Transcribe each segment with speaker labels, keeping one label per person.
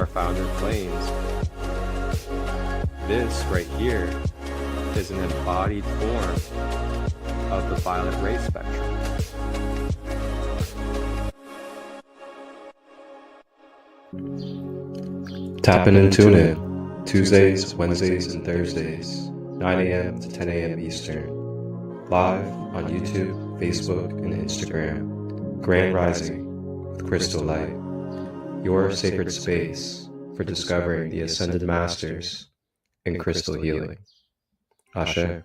Speaker 1: our founder flames. This right here is an embodied form of the violet ray spectrum. Tap in and tune in Tuesdays, Wednesdays, and Thursdays, 9 a.m. to 10 a.m. Eastern, live on YouTube, Facebook, and Instagram. Grand Rising with ChristoLight, your sacred space for discovering the Ascended Masters in crystal healing. Ashe.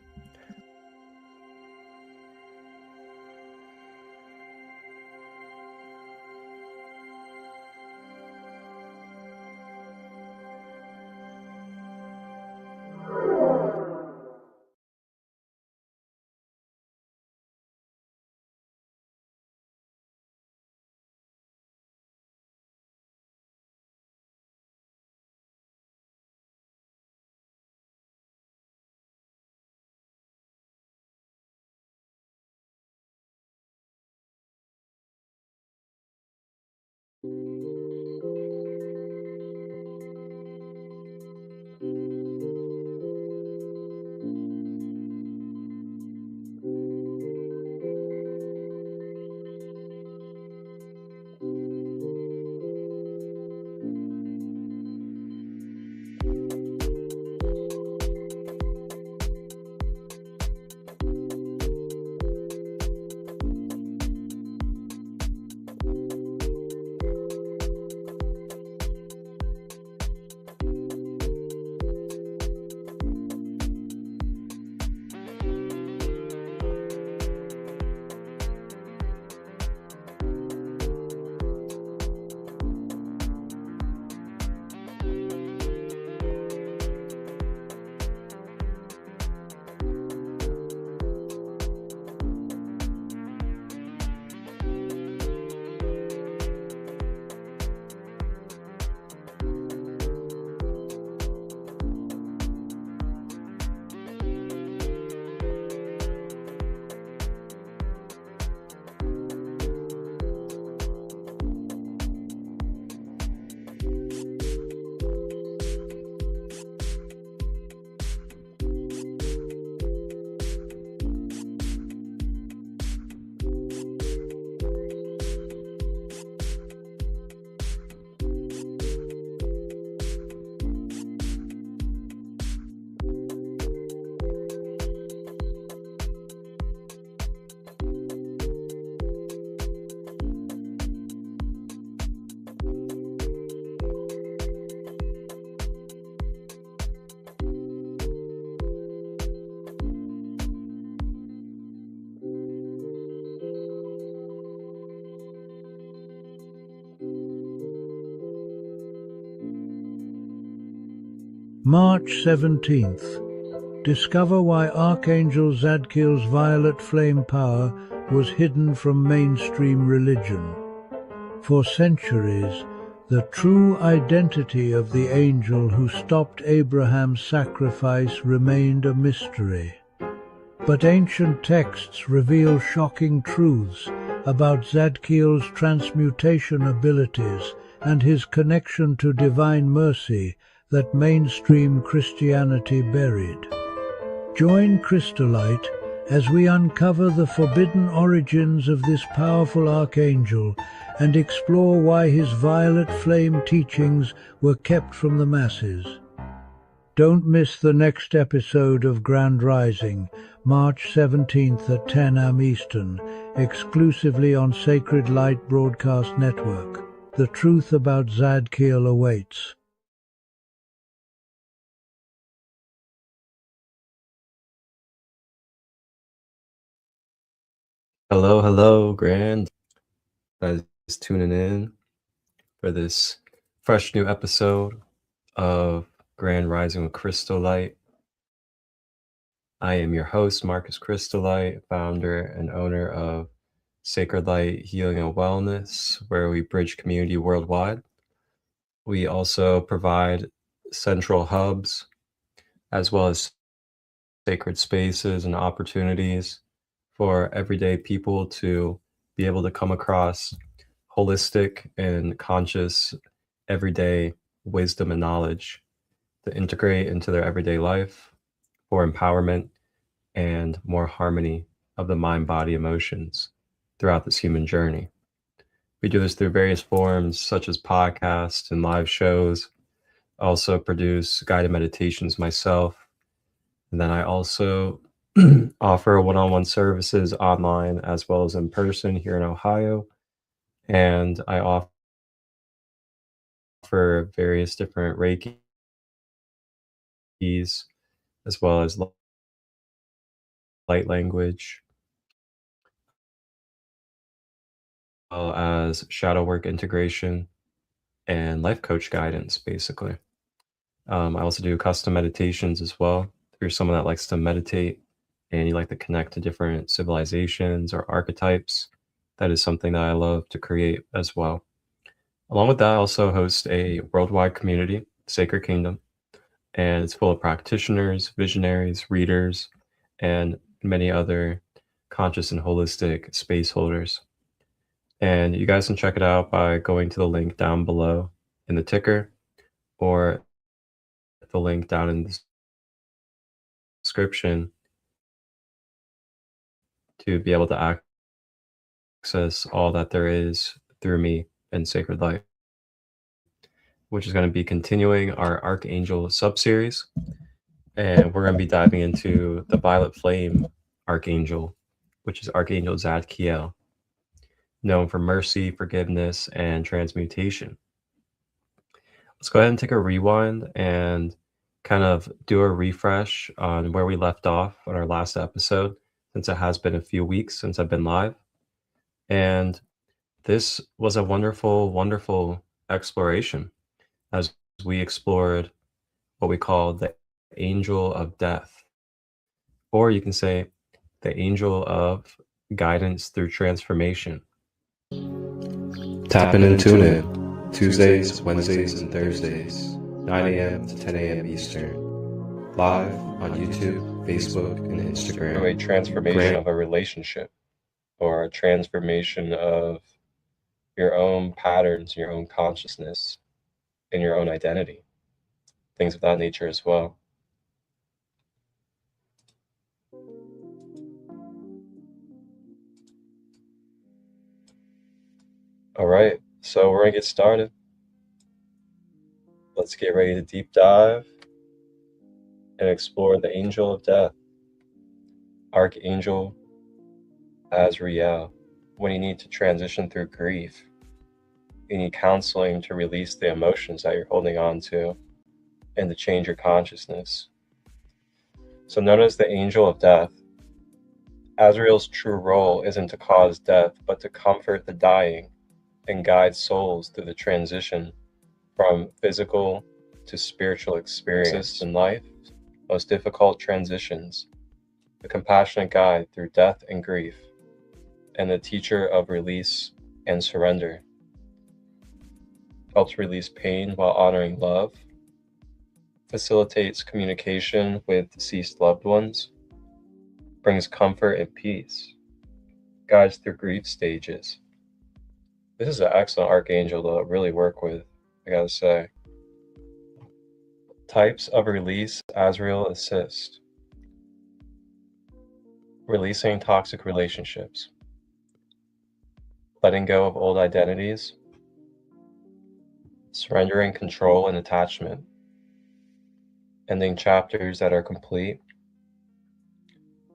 Speaker 2: March 17th. Discover why Archangel Zadkiel's violet flame power was hidden from mainstream religion. For centuries, the true identity of the angel who stopped Abraham's sacrifice remained a mystery. But ancient texts reveal shocking truths about Zadkiel's transmutation abilities and his connection to divine mercy that mainstream Christianity buried. Join ChristoLight as we uncover the forbidden origins of this powerful archangel and explore why his violet flame teachings were kept from the masses. Don't miss the next episode of Grand Rising, March 17th at 10 a.m. Eastern, exclusively on Sacred Light Broadcast Network. The truth about Zadkiel awaits.
Speaker 1: Hello, hello, Grand. That is tuning in for this fresh new episode of Grand Rising with ChristoLight. I am your host, Marcus ChristoLight, founder and owner of Sacred Light Healing and Wellness, where we bridge community worldwide. We also provide central hubs as well as sacred spaces and opportunities for everyday people to be able to come across holistic and conscious everyday wisdom and knowledge to integrate into their everyday life for empowerment and more harmony of the mind, body, emotions throughout this human journey. We do this through various forms such as podcasts and live shows. I also produce guided meditations myself. And then I also offer one-on-one services online as well as in person here in Ohio. And I offer various different Reikis as well as light language, as well as shadow work integration and life coach guidance, basically. I also do custom meditations as well. If you're someone that likes to meditate and you like to connect to different civilizations or archetypes, that is something that I love to create as well. Along with that, I also host a worldwide community, Sacred Kingdom, and it's full of practitioners, visionaries, readers, and many other conscious and holistic space holders. And you guys can check it out by going to the link down below in the ticker or the link down in the description to be able to access all that there is through me and Sacred Light, which is going to be continuing our Archangel sub-series. And we're going to be diving into the Violet Flame Archangel, which is Archangel Zadkiel, known for mercy, forgiveness, and transmutation. Let's go ahead and take a rewind and kind of do a refresh on where we left off on our last episode, since it has been a few weeks since I've been live. And this was a wonderful, wonderful exploration as we explored what we call the Angel of Death, or you can say the Angel of Guidance through Transformation. Tap in and tune in Tuesdays, Wednesdays, and Thursdays, 9 a.m. to 10 a.m. Eastern, live on YouTube, Facebook, and Instagram. A transformation of a relationship, or a transformation of your own patterns, your own consciousness, and your own identity. Things of that nature as well. All right, so we're gonna get started. Let's get ready to deep dive and explore the Angel of Death, Archangel Zadkiel. When you need to transition through grief, you need counseling to release the emotions that you're holding on to and to change your consciousness. So known as the Angel of Death, Azrael's true role isn't to cause death, but to comfort the dying and guide souls through the transition from physical to spiritual experience in life, most difficult transitions, the compassionate guide through death and grief, and the teacher of release and surrender. Helps release pain while honoring love, facilitates communication with deceased loved ones, brings comfort and peace, guides through grief stages. This is an excellent archangel to really work with, I gotta say. Types of release Azrael assist. Releasing toxic relationships. Letting go of old identities. Surrendering control and attachment. Ending chapters that are complete.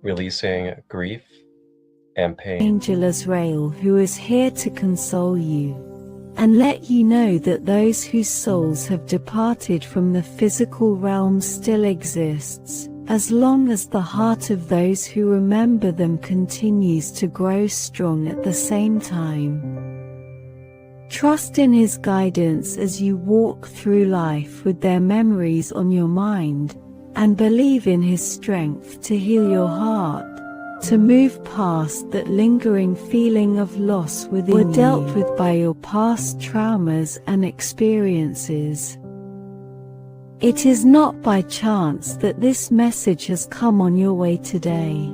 Speaker 1: Releasing grief and pain.
Speaker 3: Angel Azrael, who is here to console you and let you know that those whose souls have departed from the physical realm still exists, as long as the heart of those who remember them continues to grow strong at the same time. Trust in his guidance as you walk through life with their memories on your mind, and believe in his strength to heal your heart, to move past that lingering feeling of loss within you, dealt with by your past traumas and experiences. It is not by chance that this message has come on your way today.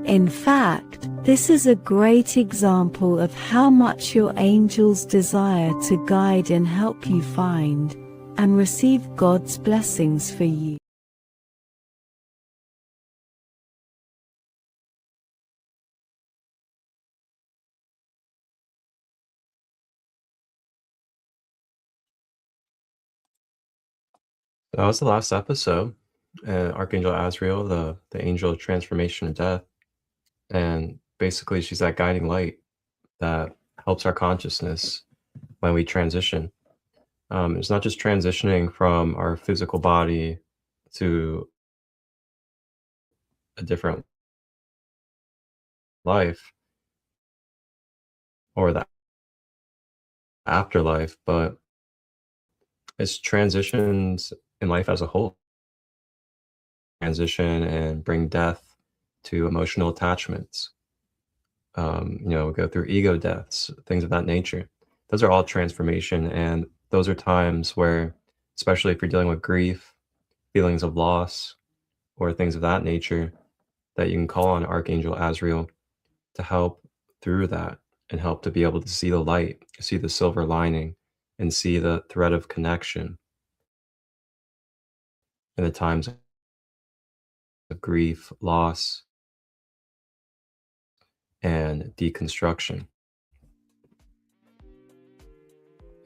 Speaker 3: In fact, this is a great example of how much your angels desire to guide and help you find and receive God's blessings for you.
Speaker 1: That was the last episode. Archangel Azrael, the angel of transformation and death. And basically, she's that guiding light that helps our consciousness when we transition. It's not just transitioning from our physical body to a different life or the afterlife, but it's transitions in life as a whole. Transition and bring death to emotional attachments. Go through ego deaths, things of that nature. Those are all transformation, and those are times where, especially if you're dealing with grief, feelings of loss, or things of that nature, that you can call on Archangel Azrael to help through that and help to be able to see the light, see the silver lining, and see the thread of connection in the times of grief, loss, and deconstruction.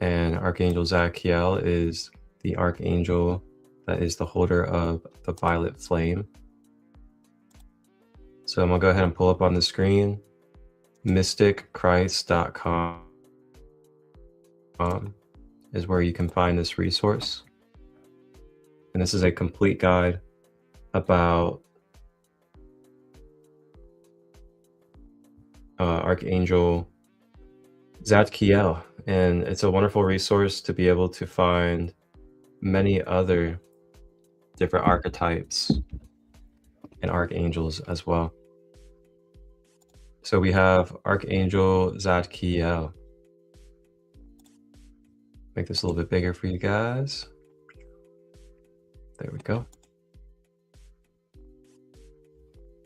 Speaker 1: And Archangel Zadkiel is the archangel that is the holder of the violet flame. So I'm going to go ahead and pull up on the screen mysticchrist.com is where you can find this resource. And this is a complete guide about Archangel Zadkiel. And it's a wonderful resource to be able to find many other different archetypes and archangels as well. So we have Archangel Zadkiel. Make this a little bit bigger for you guys. There we go.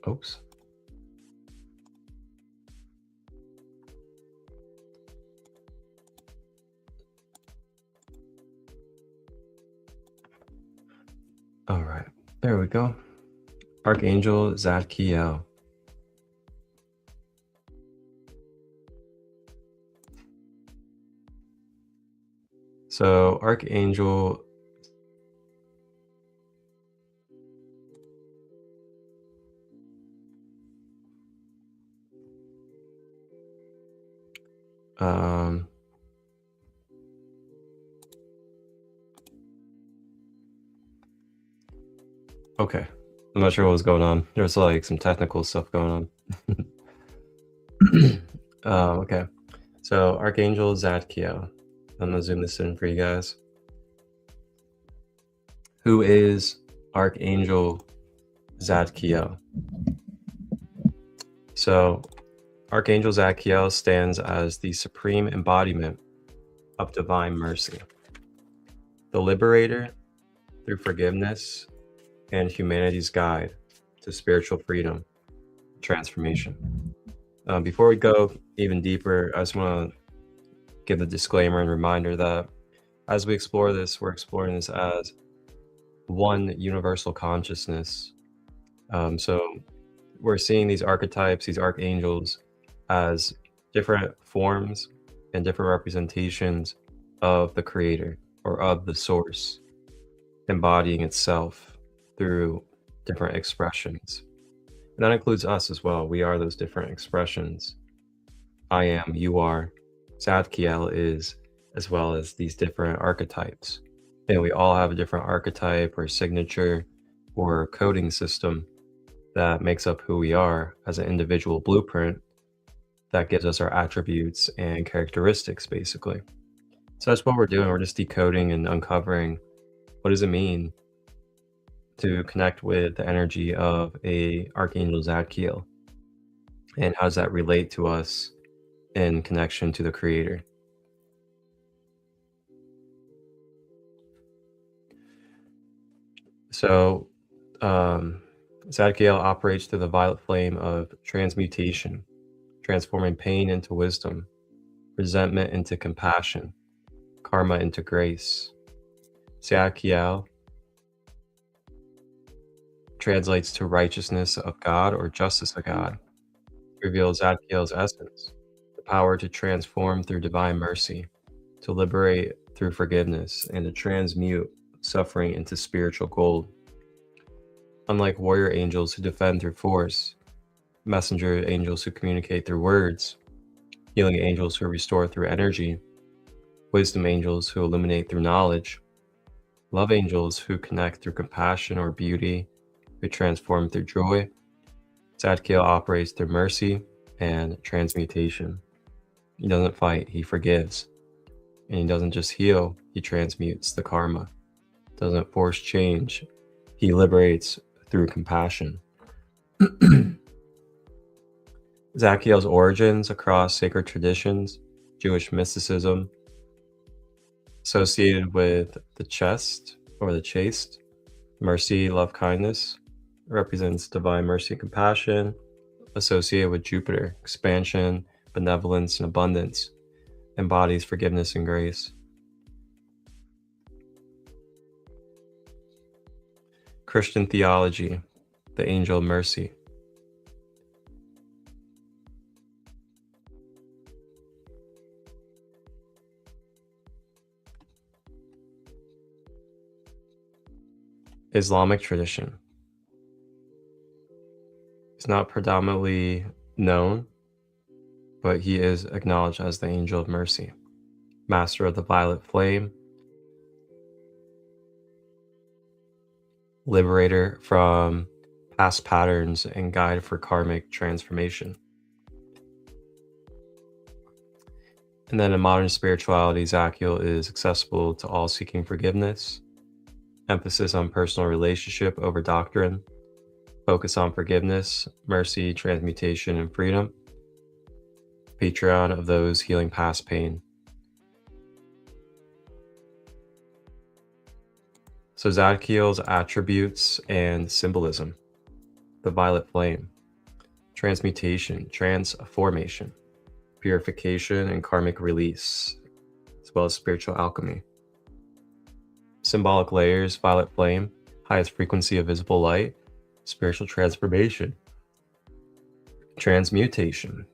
Speaker 1: Oops. All right, there we go. Archangel Zadkiel. So Archangel okay. I'm not sure what was going on. There's like some technical stuff going on. Okay. So Archangel Zadkiel. I'm gonna zoom this in for you guys. Who is Archangel Zadkiel? So Archangel Zadkiel stands as the supreme embodiment of divine mercy, the liberator through forgiveness, and humanity's guide to spiritual freedom, transformation. Before we go even deeper, I just want to give the disclaimer and reminder that as we explore this, we're exploring this as one universal consciousness. So we're seeing these archetypes, these archangels, as different forms and different representations of the creator or of the source, embodying itself through different expressions. And that includes us as well. We are those different expressions. I am, you are, Zadkiel is, as well as these different archetypes. And we all have a different archetype or signature or coding system that makes up who we are as an individual blueprint that gives us our attributes and characteristics, basically. So that's what we're doing. We're just decoding and uncovering what does it mean to connect with the energy of a Archangel Zadkiel, and how does that relate to us in connection to the creator. So Zadkiel operates through the violet flame of transmutation, transforming pain into wisdom, resentment into compassion, karma into grace. Zadkiel translates to righteousness of God or justice of God. Reveals Zadkiel's essence, the power to transform through divine mercy, to liberate through forgiveness, and to transmute suffering into spiritual gold. Unlike warrior angels who defend through force, messenger angels who communicate through words, healing angels who restore through energy, wisdom angels who illuminate through knowledge, love angels who connect through compassion or beauty, who transform through joy, Zadkiel operates through mercy and transmutation. He doesn't fight, he forgives. And he doesn't just heal, he transmutes the karma. Doesn't force change, he liberates through compassion. Zadkiel's origins across sacred traditions, Jewish mysticism, associated with the chest or the chaste, mercy, love, kindness, represents divine mercy and compassion, associated with Jupiter, expansion, benevolence, and abundance, embodies forgiveness and grace. Christian theology, the angel of mercy. Islamic tradition. He's not predominantly known, but he is acknowledged as the angel of mercy, master of the violet flame, liberator from past patterns, and guide for karmic transformation. And then in modern spirituality, Zadkiel is accessible to all seeking forgiveness, emphasis on personal relationship over doctrine, focus on forgiveness, mercy, transmutation, and freedom, patron of those healing past pain. So Zadkiel's attributes and symbolism: the violet flame, transmutation, transformation, purification, and karmic release, as well as spiritual alchemy. Symbolic layers: violet flame, highest frequency of visible light, spiritual transformation, transmutation,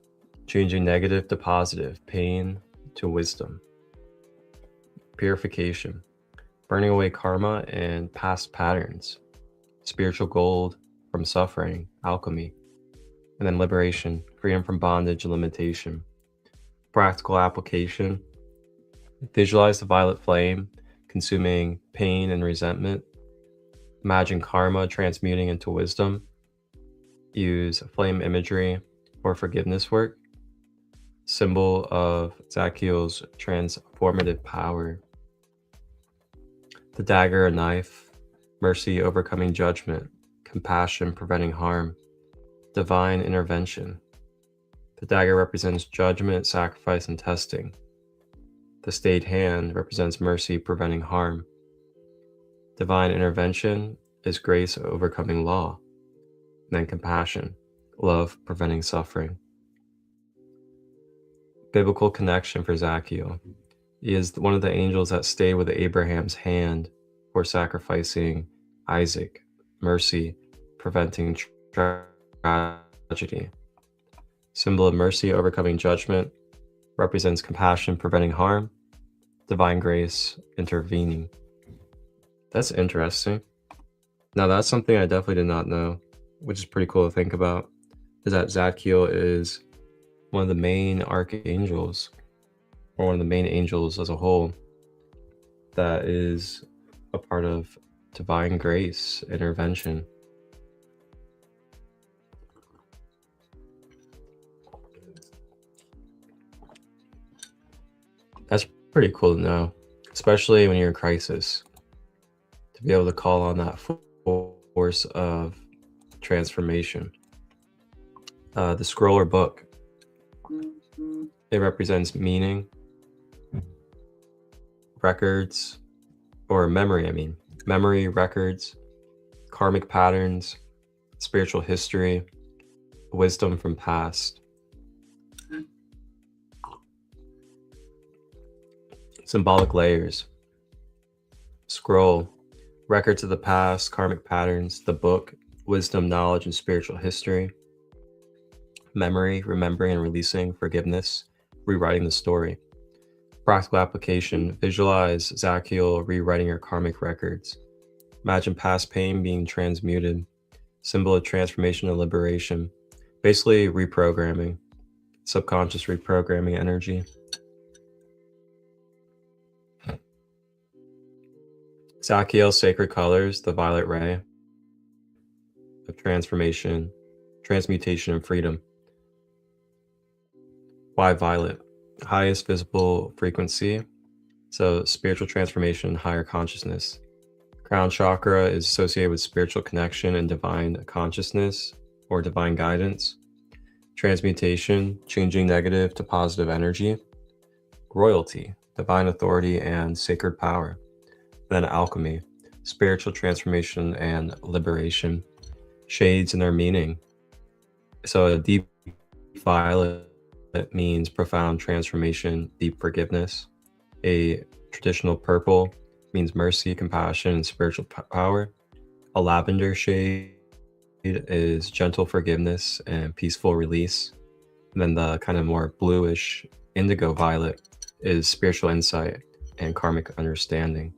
Speaker 1: changing negative to positive, pain to wisdom, purification, burning away karma and past patterns, spiritual gold from suffering, alchemy, and then liberation, freedom from bondage and limitation. Practical application: visualize the violet flame consuming pain and resentment. Imagine karma transmuting into wisdom. Use flame imagery or forgiveness work. Symbol of Zadkiel's transformative power. The dagger, a knife, mercy overcoming judgment, compassion preventing harm, divine intervention. The dagger represents judgment, sacrifice, and testing. The stayed hand represents mercy preventing harm. Divine intervention is grace overcoming law. And then compassion, love preventing suffering. Biblical connection for Zadkiel. He is one of the angels that stayed with Abraham's hand for sacrificing Isaac. Mercy preventing tragedy. Symbol of mercy overcoming judgment, represents compassion preventing harm, divine grace intervening. That's interesting. Now that's something I definitely did not know, which is pretty cool to think about, is that Zadkiel is one of the main archangels, or one of the main angels as a whole, that is a part of divine grace intervention. That's pretty cool to know, especially when you're in crisis, to be able to call on that force of transformation. The scroll or book, it represents meaning, records, or memory, memory, records, karmic patterns, spiritual history, wisdom from past. Symbolic layers. Scroll, records of the past, karmic patterns, the book, wisdom, knowledge, and spiritual history. Memory, remembering and releasing, forgiveness, rewriting the story. Practical application, visualize Zadkiel rewriting your karmic records. Imagine past pain being transmuted. Symbol of transformation and liberation. Basically reprogramming, subconscious reprogramming energy. Zadkiel, sacred colors, the violet ray of transformation, transmutation, and freedom. Why violet? Highest visible frequency, so spiritual transformation, higher consciousness. Crown chakra is associated with spiritual connection and divine consciousness or divine guidance. Transmutation, changing negative to positive energy. Royalty, divine authority and sacred power. Then alchemy, spiritual transformation and liberation. Shades and their meaning. So a deep violet means profound transformation, deep forgiveness. A traditional purple means mercy, compassion, and spiritual power. A lavender shade is gentle forgiveness and peaceful release. And then the kind of more bluish indigo violet is spiritual insight and karmic understanding.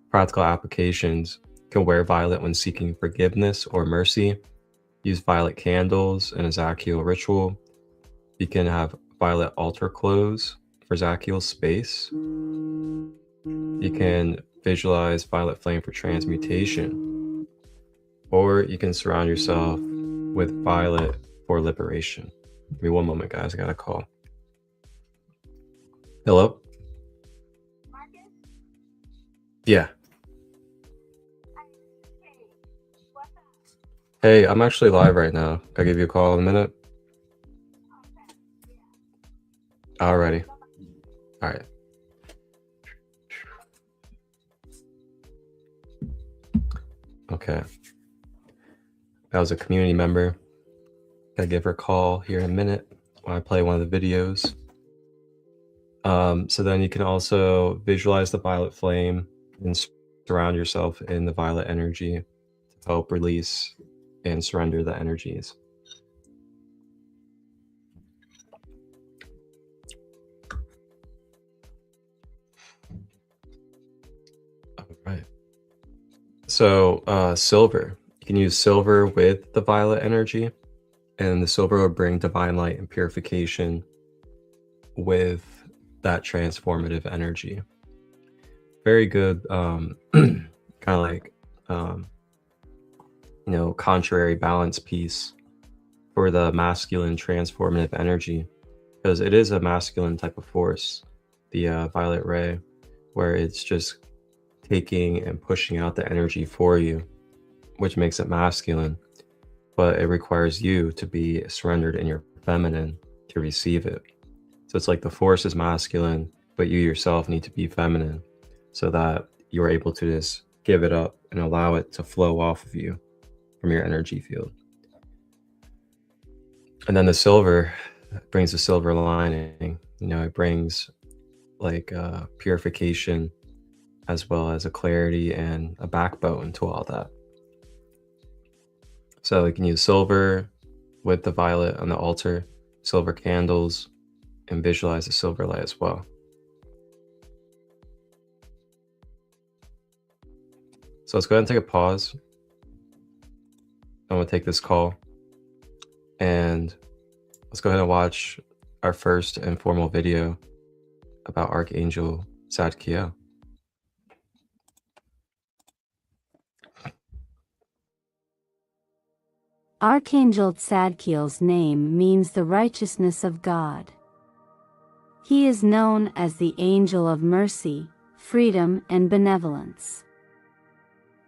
Speaker 1: Practical applications: can wear violet when seeking forgiveness or mercy. Use violet candles in a Zadkiel ritual. You can have violet altar clothes for Zadkiel space. You can visualize violet flame for transmutation. Or you can surround yourself with violet for liberation. Give me one moment, guys. I got a call. Hello?
Speaker 4: Marcus?
Speaker 1: Yeah.
Speaker 4: Hey, what's up?
Speaker 1: Hey, I'm actually live right now. Can I give you a call in a minute?
Speaker 4: Okay, yeah.
Speaker 1: Alrighty. All right. Okay. That was a community member. Gotta give her a call here in a minute when I play one of the videos. So then you can also visualize the violet flame and surround yourself in the violet energy to help release and surrender the energies. All right. So silver, you can use silver with the violet energy, and the silver will bring divine light and purification with that transformative energy. Very good, kind of like, contrary balance piece for the masculine transformative energy, because it is a masculine type of force, the violet ray, where it's just taking and pushing out the energy for you, which makes it masculine, but it requires you to be surrendered in your feminine to receive it. So it's like the force is masculine, but you yourself need to be feminine so that you're able to just give it up and allow it to flow off of you from your energy field. And then the silver brings the silver lining. It brings like purification, as well as a clarity and a backbone to all that. So you can use silver with the violet on the altar, silver candles, and visualize the silver light as well. So let's go ahead and take a pause. I'm gonna take this call, and let's go ahead and watch our first informal video about Archangel Zadkiel.
Speaker 5: Archangel Zadkiel's name means the righteousness of God. He is known as the angel of mercy, freedom, and benevolence.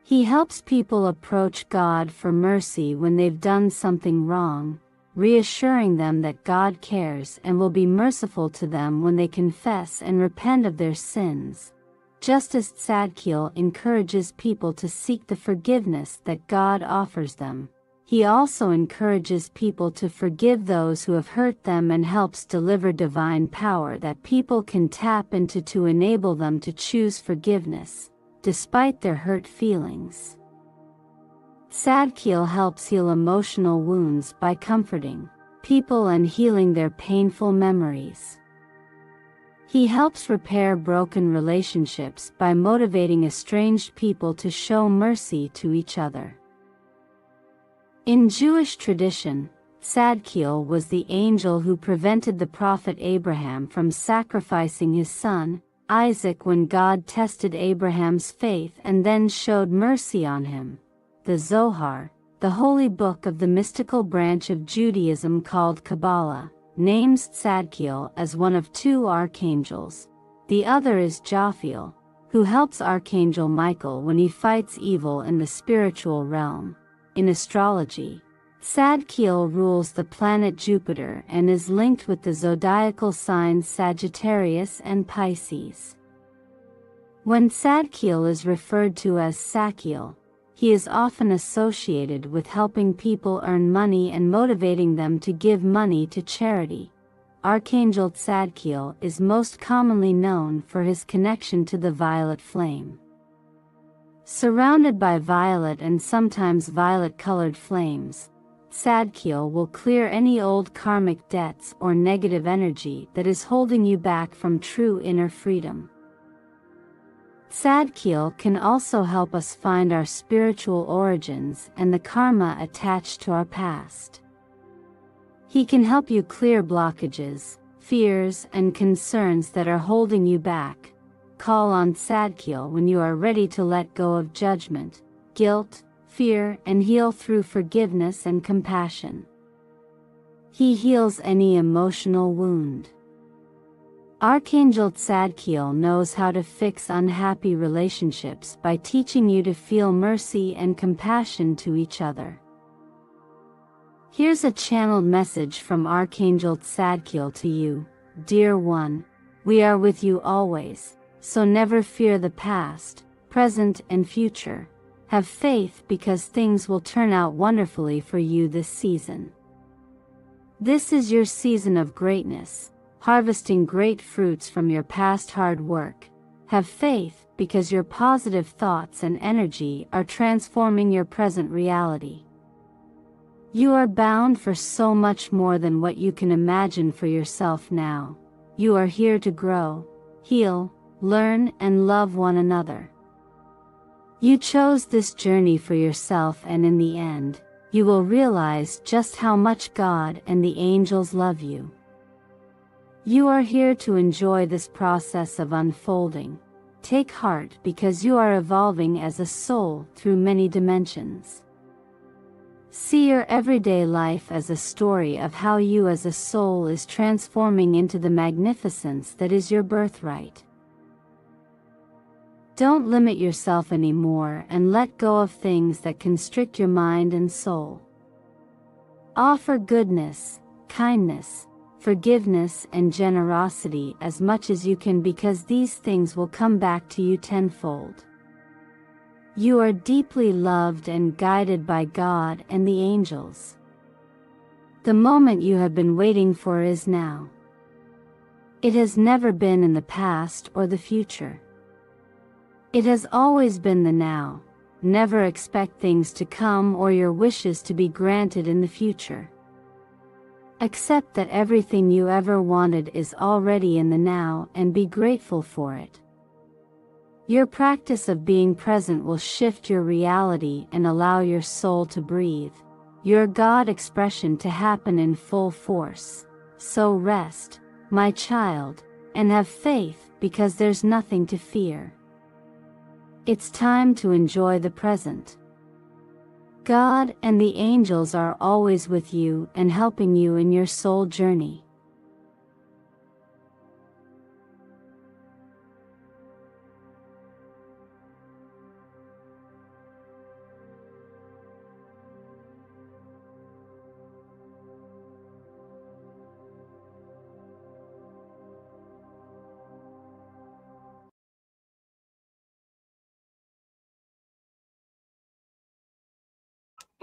Speaker 5: He helps people approach God for mercy when they've done something wrong, reassuring them that God cares and will be merciful to them when they confess and repent of their sins. Just as Zadkiel encourages people to seek the forgiveness that God offers them, He also encourages people to forgive those who have hurt them and helps deliver divine power that people can tap into to enable them to choose forgiveness, despite their hurt feelings. Zadkiel helps heal emotional wounds by comforting people and healing their painful memories. He helps repair broken relationships by motivating estranged people to show mercy to each other. In Jewish tradition, Zadkiel was the angel who prevented the prophet Abraham from sacrificing his son, Isaac, when God tested Abraham's faith and then showed mercy on him. The Zohar, the holy book of the mystical branch of Judaism called Kabbalah, names Zadkiel as one of two archangels. The other is Jophiel, who helps Archangel Michael when he fights evil in the spiritual realm. In astrology, Zadkiel rules the planet Jupiter and is linked with the zodiacal signs Sagittarius and Pisces. When Zadkiel is referred to as Sakiel, he is often associated with helping people earn money and motivating them to give money to charity. Archangel Zadkiel is most commonly known for his connection to the violet flame. Surrounded by violet and sometimes violet-colored flames, Zadkiel will clear any old karmic debts or negative energy that is holding you back from true inner freedom. Zadkiel can also help us find our spiritual origins and the karma attached to our past. He can help you clear blockages, fears, and concerns that are holding you back. Call on Zadkiel when you are ready to let go of judgment, guilt, fear, and heal through forgiveness and compassion. He heals any emotional wound. Archangel Zadkiel knows how to fix unhappy relationships by teaching you to feel mercy and compassion to each other. Here's a channeled message from Archangel Zadkiel to you. Dear one, we are with you always, so never fear the past, present, and future. Have faith because things will turn out wonderfully for you this season. This is your season of greatness, harvesting great fruits from your past hard work. Have faith because your positive thoughts and energy are transforming your present reality. You are bound for so much more than what you can imagine for yourself now. You are here to grow, heal, learn, and love one another. You chose this journey for yourself, and in the end, you will realize just how much God and the angels love you. You are here to enjoy this process of unfolding. Take heart because you are evolving as a soul through many dimensions. See your everyday life as a story of how you as a soul is transforming into the magnificence that is your birthright. Don't limit yourself anymore and let go of things that constrict your mind and soul. Offer goodness, kindness, forgiveness, and generosity as much as you can because these things will come back to you tenfold. You are deeply loved and guided by God and the angels. The moment you have been waiting for is now. It has never been in the past or the future. It has always been the now. Never expect things to come or your wishes to be granted in the future. Accept that everything you ever wanted is already in the now and be grateful for it. Your practice of being present will shift your reality and allow your soul to breathe, your God expression to happen in full force. So rest, my child, and have faith because there's nothing to fear. It's time to enjoy the present. God and the angels are always with you and helping you in your soul journey.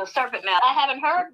Speaker 4: the serpent mouth. I haven't heard.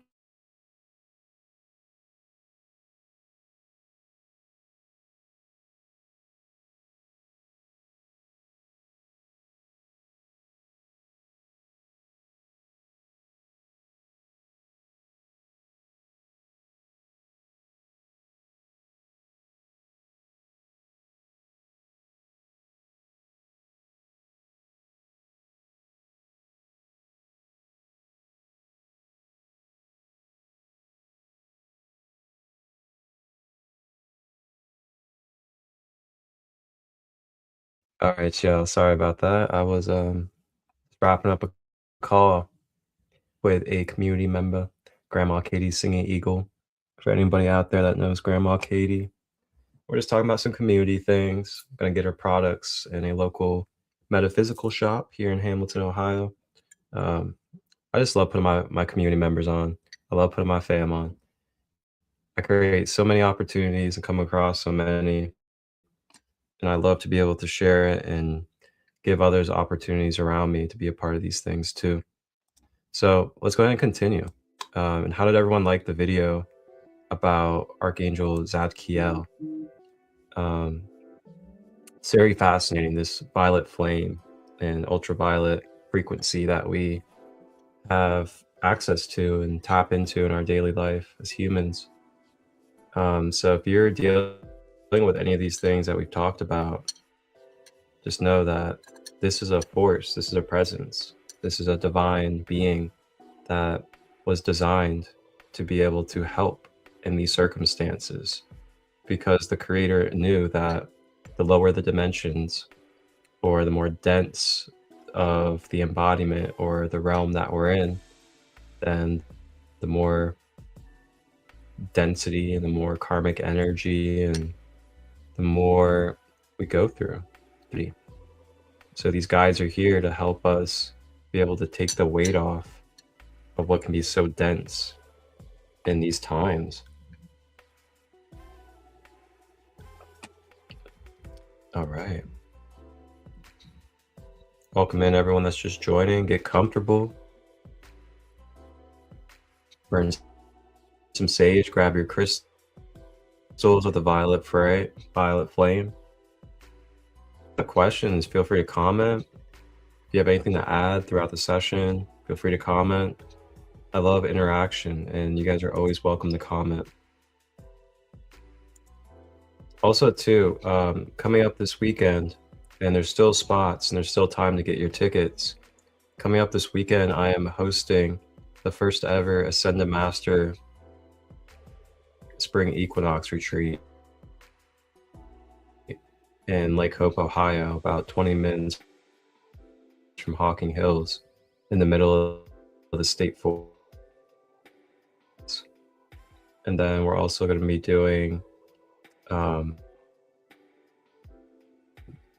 Speaker 1: All right, y'all. Sorry about that. I was wrapping up a call with a community member, Grandma Katie Singing Eagle. For anybody out there that knows Grandma Katie, we're just talking about some community things. I'm gonna get her products in a local metaphysical shop here in Hamilton, Ohio. Um, I just love putting my community members on. I love putting my fam on. I create so many opportunities and come across so many, and I love to be able to share it and give others opportunities around me to be a part of these things too. So let's go ahead and continue. And how did everyone like the video about Archangel Zadkiel? It's very fascinating, this violet flame and ultraviolet frequency that we have access to and tap into in our daily life as humans. So if you're dealing with any of these things that we've talked about, just know that this is a force, this is a presence, this is a divine being that was designed to be able to help in these circumstances, because the creator knew that the lower the dimensions or the more dense of the embodiment or the realm that we're in, then the more density and the more karmic energy and the more we go through. So these guides are here to help us be able to take the weight off of what can be so dense in these times. All right. Welcome in everyone that's just joining. Get comfortable. Burn some sage. Grab your crystals with the violet flame. Questions, feel free to comment. If you have anything to add throughout the session, feel free to comment. I love interaction, and you guys are always welcome to comment. Also, too, coming up this weekend, and there's still spots, and there's still time to get your tickets. Coming up this weekend, I am hosting the first ever Ascended Master Spring Equinox Retreat in Lake Hope, Ohio, about 20 minutes from Hocking Hills, in the middle of the state forest. And then we're also going to be doing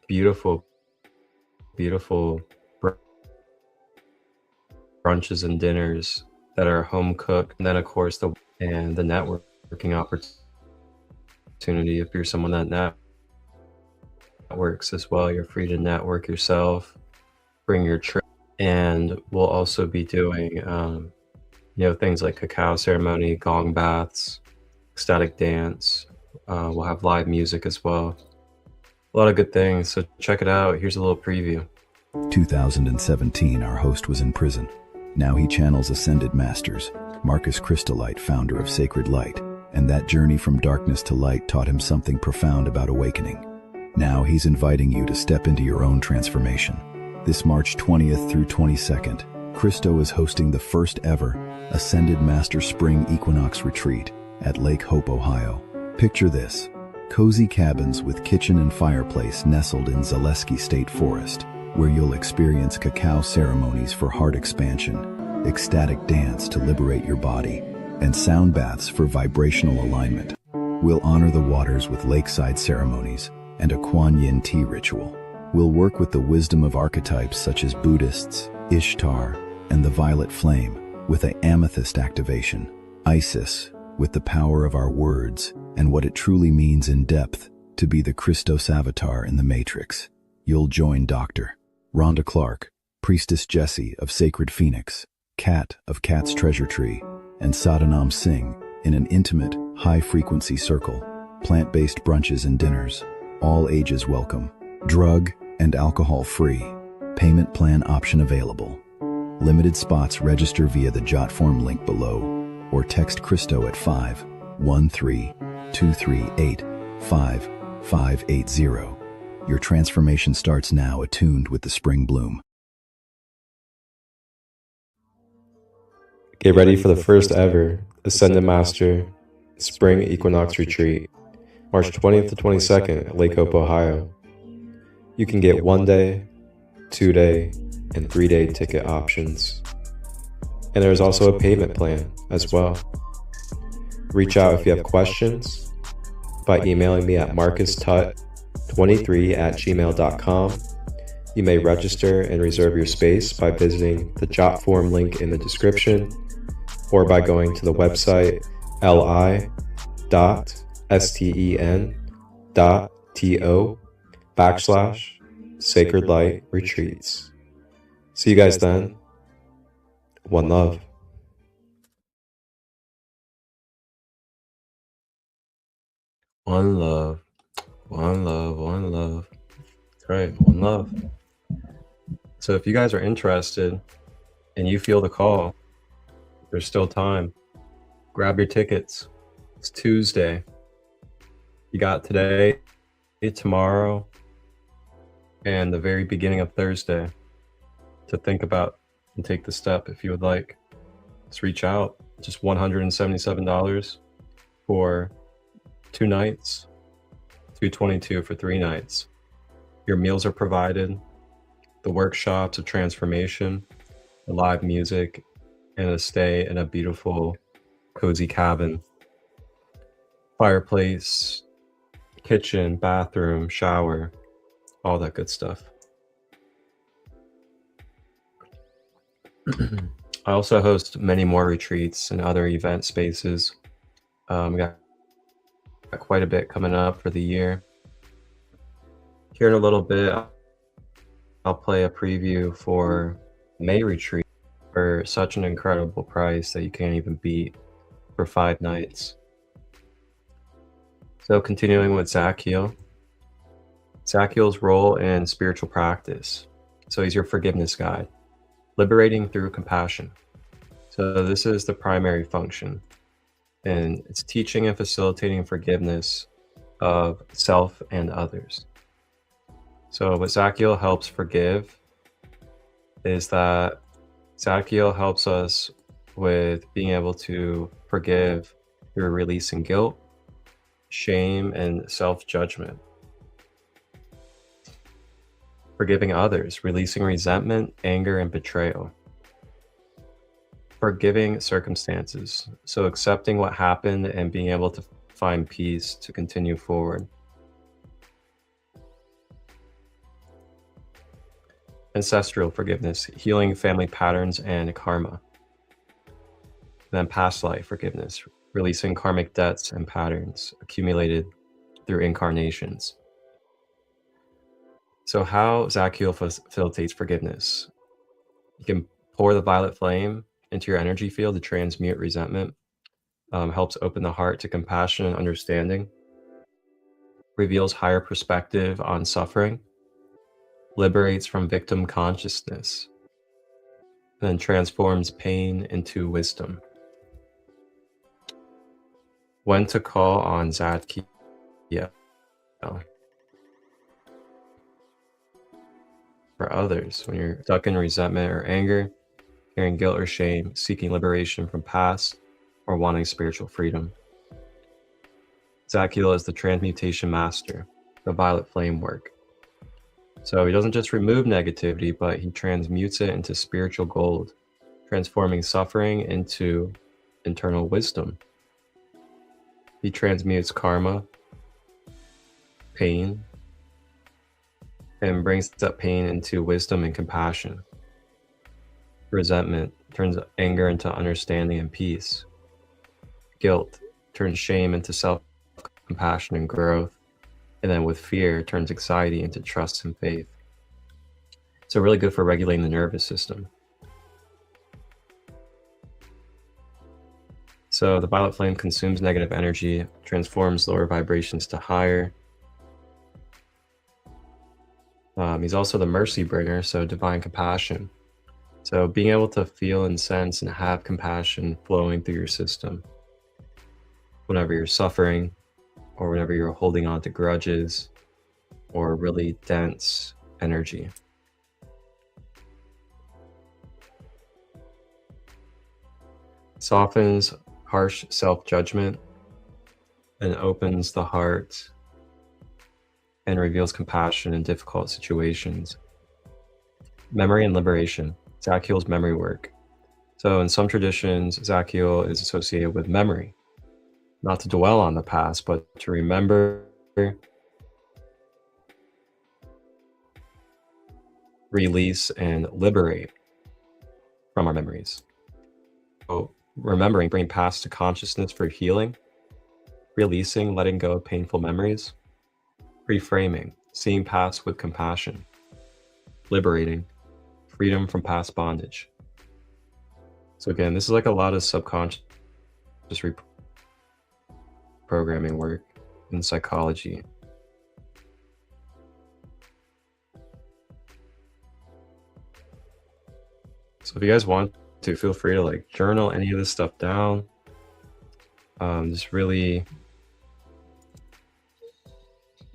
Speaker 1: beautiful brunches and dinners that are home cooked. And then, of course, the networking opportunity. If you're someone that networks as well, you're free to network yourself, bring your trip. And we'll also be doing things like cacao ceremony, gong baths, ecstatic dance. We'll have live music as well. A lot of good things, so check it out. Here's a little preview.
Speaker 6: 2017, our host was in prison. Now he channels ascended masters. Marcus ChristoLight, founder of Sacred Light, and that journey from darkness to light taught him something profound about awakening. Now he's inviting you to step into your own transformation. This March 20th through 22nd, Christo is hosting the first ever Ascended Master Spring Equinox Retreat at Lake Hope, Ohio. Picture this: cozy cabins with kitchen and fireplace nestled in Zaleski State Forest, where you'll experience cacao ceremonies for heart expansion, ecstatic dance to liberate your body, and sound baths for vibrational alignment. We'll honor the waters with lakeside ceremonies and a Kuan Yin tea ritual. We'll work with the wisdom of archetypes such as Buddhists, Ishtar, and the violet flame, with an amethyst activation, Isis, with the power of our words and what it truly means in depth to be the Christos avatar in the Matrix. You'll join Dr. Rhonda Clark, Priestess Jessie of Sacred Phoenix, Kat of Kat's Treasure Tree, and Sadhanam Singh in an intimate, high-frequency circle. Plant-based brunches and dinners. All ages welcome. Drug and alcohol-free. Payment plan option available. Limited spots. Register via the Jotform link below or text Christo at 513-238-5580. Your transformation starts now, attuned with the spring bloom.
Speaker 1: Get ready for the first ever Ascended Master Spring Equinox Retreat, March 20th to 22nd at Lake Hope, Ohio. You can get 1-day, 2-day, and 3-day ticket options. And there's also a payment plan as well. Reach out if you have questions by emailing me at marcustut23@gmail.com. You may register and reserve your space by visiting the Jotform link in the description or by going to the website li.sten.to/Sacred Light Retreats. See you guys then. One love. One love. One love. One love. That's right. One love. So if you guys are interested and you feel the call, there's still time. Grab your tickets. It's Tuesday. You got today, tomorrow, and the very beginning of Thursday to think about and take the step if you would like. Just reach out. Just $177 for 2 nights, $222 for 3 nights. Your meals are provided, the workshops of transformation, the live music, and a stay in a beautiful, cozy cabin. Fireplace, kitchen, bathroom, shower, all that good stuff. I also host many more retreats and other event spaces. We got quite a bit coming up for the year. Here in a little bit, I'll play a preview for May retreat for such an incredible price that you can't even beat for 5 nights. So continuing with Zadkiel. Zadkiel's role in spiritual practice. So he's your forgiveness guide, liberating through compassion. So this is the primary function, and it's teaching and facilitating forgiveness of self and others. So what Zadkiel helps forgive is that Zadkiel helps us with being able to forgive through releasing guilt, shame, and self-judgment. Forgiving others, releasing resentment, anger, and betrayal. Forgiving circumstances, so accepting what happened and being able to find peace to continue forward. Ancestral forgiveness, healing family patterns and karma. Then past life forgiveness, releasing karmic debts and patterns accumulated through incarnations. So how Zadkiel facilitates forgiveness? You can pour the violet flame into your energy field to transmute resentment, helps open the heart to compassion and understanding, reveals higher perspective on suffering, liberates from victim consciousness, and then transforms pain into wisdom. When to call on Zadkiel. For others, when you're stuck in resentment or anger, carrying guilt or shame, seeking liberation from past, or wanting spiritual freedom. Zadkiel is the transmutation master, the violet flame work. So he doesn't just remove negativity, but he transmutes it into spiritual gold, transforming suffering into internal wisdom. He transmutes karma, pain, and brings that pain into wisdom and compassion. Resentment turns anger into understanding and peace. Guilt turns shame into self-compassion and growth. And then with fear, turns anxiety into trust and faith. So really good for regulating the nervous system. So the violet flame consumes negative energy, transforms lower vibrations to higher. He's also the mercy bringer, so divine compassion. So being able to feel and sense and have compassion flowing through your system whenever you're suffering, or whenever you're holding on to grudges or really dense energy. Softens harsh self-judgment and opens the heart and reveals compassion in difficult situations. Memory and liberation. Zadkiel's memory work. So in some traditions, Zadkiel is associated with memory, not to dwell on the past, but to remember, release, and liberate from our memories. So remembering, bringing past to consciousness for healing, releasing, letting go of painful memories, reframing, seeing past with compassion, liberating, freedom from past bondage. So again, this is like a lot of subconscious reprogramming work in psychology. So if you guys want to, feel free to like journal any of this stuff down. Just really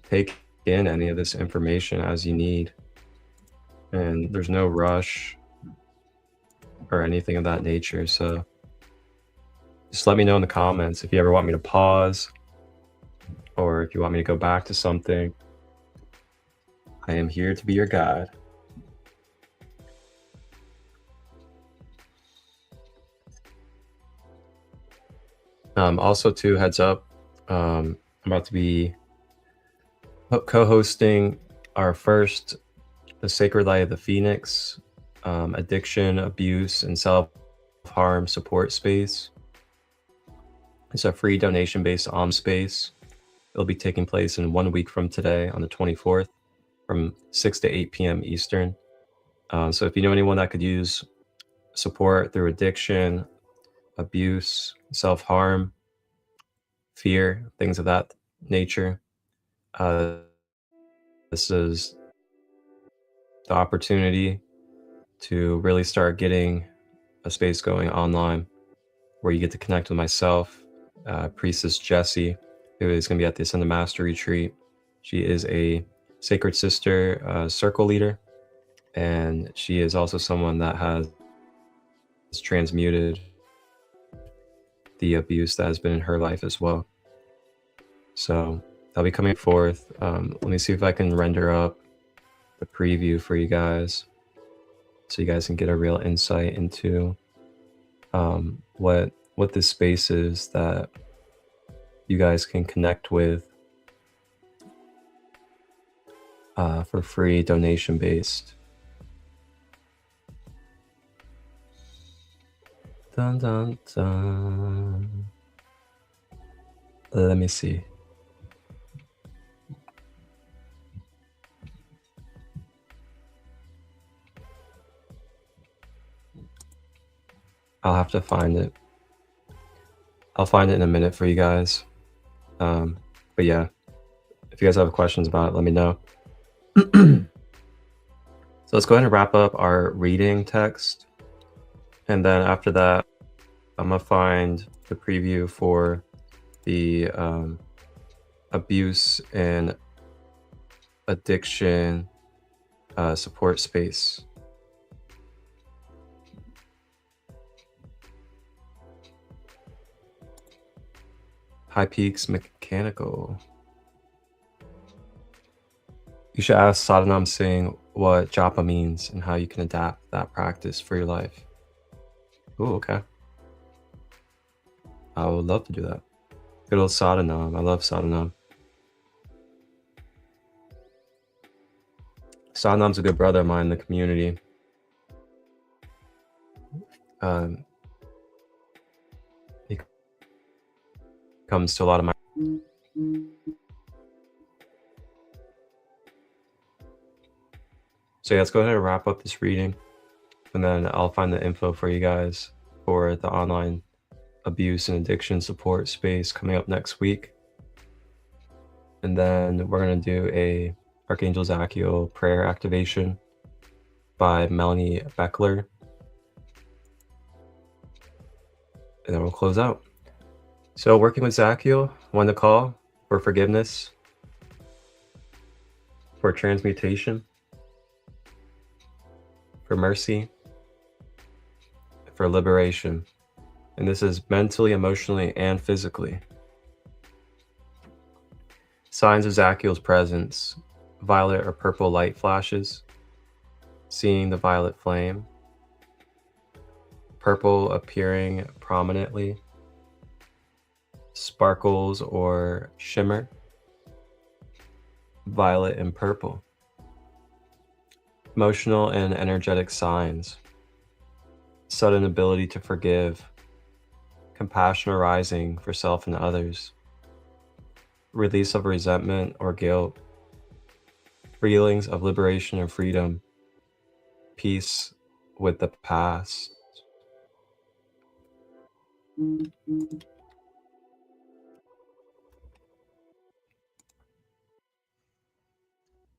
Speaker 1: take in any of this information as you need. And there's no rush or anything of that nature. So just let me know in the comments if you ever want me to pause, or if you want me to go back to something. I am here to be your guide. Also, too, heads up, I'm about to be co-hosting our first The Sacred Light of the Phoenix addiction, abuse, and self-harm support space. It's a free donation-based space. It'll be taking place in 1 week from today on the 24th from 6 to 8 p.m. Eastern. So if you know anyone that could use support through addiction, abuse, self-harm, fear, things of that nature, this is the opportunity to really start getting a space going online where you get to connect with myself, Priestess Jessie, who is going to be at the Ascended Master Retreat. She is a Sacred Sister circle leader, and she is also someone that has transmuted the abuse that has been in her life as well. So that'll be coming forth. Let me see if I can render up the preview for you guys, so you guys can get a real insight into what this space is that you guys can connect with for free, donation based. Dun dun dun. Let me see. I'll have to find it. I'll find it in a minute for you guys. But yeah, if you guys have questions about it, let me know. So let's go ahead and wrap up our reading text. And then after that, I'm going to find the preview for the abuse and addiction support space. High Peaks Mechanical. You should ask Sadhanam Singh what japa means and how you can adapt that practice for your life. Oh, okay. I would love to do that. Good old Sadhanam. I love Sadhanam. Sadhanam's a good brother of mine in the community. He comes to a lot of my... So yeah, let's go ahead and wrap up this reading, and then I'll find the info for you guys for the online abuse and addiction support space coming up next week. And then we're going to do a Archangel Zadkiel prayer activation by Melanie Beckler. And then we'll close out. So working with Zadkiel, when to call for forgiveness, for transmutation, for mercy, for liberation. And this is mentally, emotionally, and physically. Signs of Zadkiel's presence: violet or purple light flashes, seeing the violet flame, purple appearing prominently, sparkles or shimmer, violet and purple. Emotional and energetic signs: sudden ability to forgive, compassion arising for self and others, release of resentment or guilt, feelings of liberation and freedom, peace with the past.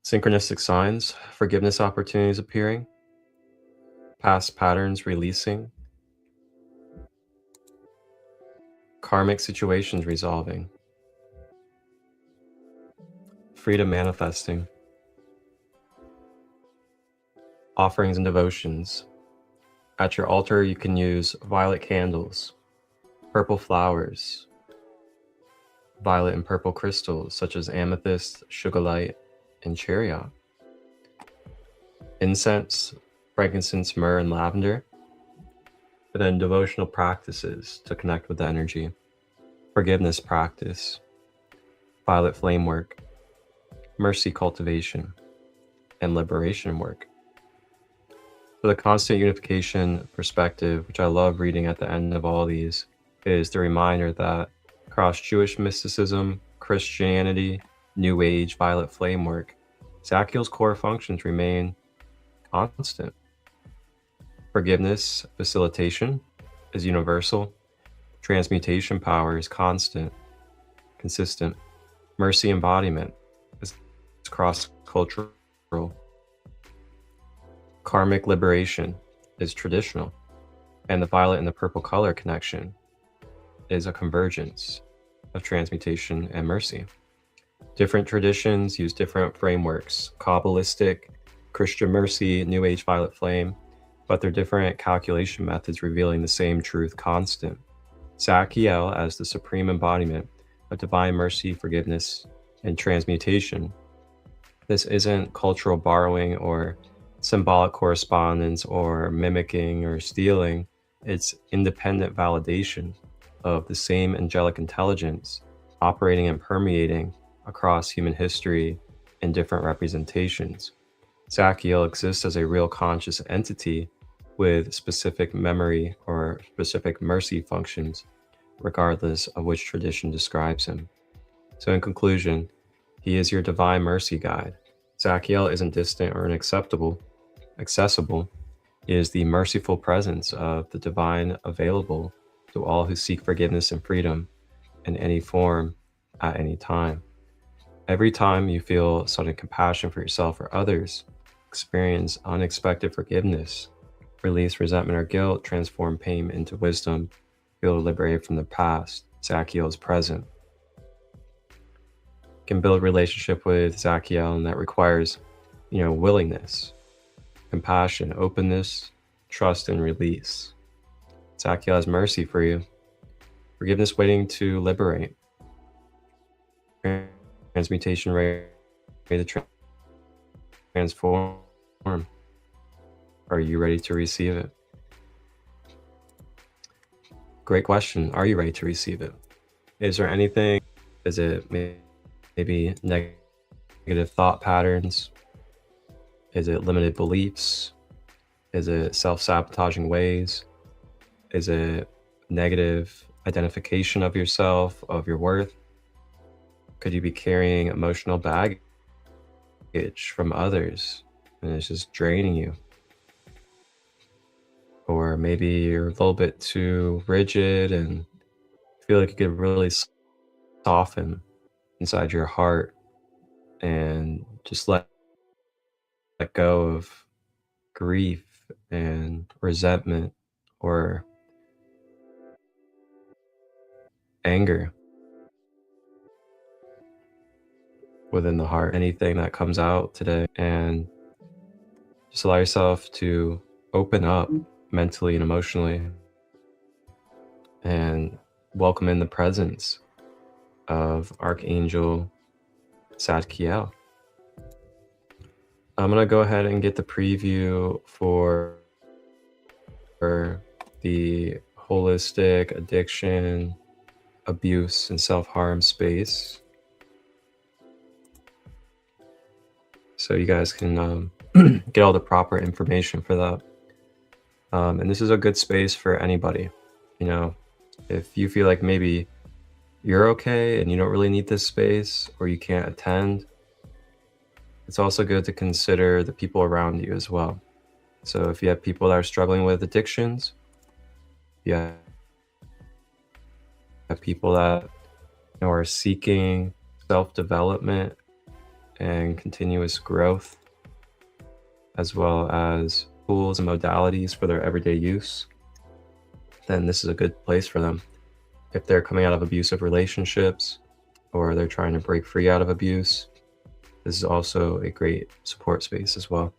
Speaker 1: Synchronistic signs: forgiveness opportunities appearing, past patterns releasing, karmic situations resolving, freedom manifesting, offerings and devotions. At your altar, you can use violet candles, purple flowers, violet and purple crystals such as amethyst, ChristoLight, and chariot. Incense, frankincense, myrrh, and lavender. And then devotional practices to connect with the energy. Forgiveness practice, violet flame work, mercy cultivation, and liberation work. For the constant unification perspective, which I love reading at the end of all these, is the reminder that across Jewish mysticism, Christianity, New Age, violet flame work, Zadkiel's core functions remain constant. Forgiveness facilitation is universal. Transmutation power is constant, consistent. Mercy embodiment is cross-cultural. Karmic liberation is traditional. And the violet and the purple color connection is a convergence of transmutation and mercy. Different traditions use different frameworks: Kabbalistic, Christian mercy, New Age violet flame, but they're different calculation methods revealing the same truth constant. Zadkiel as the supreme embodiment of divine mercy, forgiveness, and transmutation. This isn't cultural borrowing or symbolic correspondence or mimicking or stealing. It's independent validation of the same angelic intelligence operating and permeating across human history in different representations. Zadkiel exists as a real conscious entity with specific memory or specific mercy functions, regardless of which tradition describes him. So in conclusion, he is your divine mercy guide. Zadkiel isn't distant or inaccessible. He is the merciful presence of the divine available to all who seek forgiveness and freedom in any form, at any time. Every time you feel sudden compassion for yourself or others, experience unexpected forgiveness, release resentment or guilt, transform pain into wisdom, feel liberated from the past, Zadkiel is present. You can build a relationship with Zadkiel, and that requires, willingness, compassion, openness, trust, and release. Zadkiel has mercy for you. Forgiveness waiting to liberate. Transmutation ready to transform. Are you ready to receive it? Great question. Are you ready to receive it? Is there anything? Is it maybe negative thought patterns? Is it limited beliefs? Is it self-sabotaging ways? Is it negative identification of yourself, of your worth? Could you be carrying emotional baggage from others and it's just draining you? Or maybe you're a little bit too rigid and feel like it could really soften inside your heart and just let go of grief and resentment or anger within the heart. Anything that comes out today, and just allow yourself to open up mentally and emotionally and welcome in the presence of Archangel Zadkiel. I'm going to go ahead and get the preview for the holistic addiction, abuse, and self-harm space, so you guys can get all the proper information for that. And this is a good space for anybody. You know, if you feel like maybe you're okay and you don't really need this space, or you can't attend, it's also good to consider the people around you as well. So if you have people that are struggling with addictions, you have people that, you know, are seeking self-development and continuous growth, as well as tools and modalities for their everyday use, then this is a good place for them. If they're coming out of abusive relationships or they're trying to break free out of abuse, this is also a great support space as well.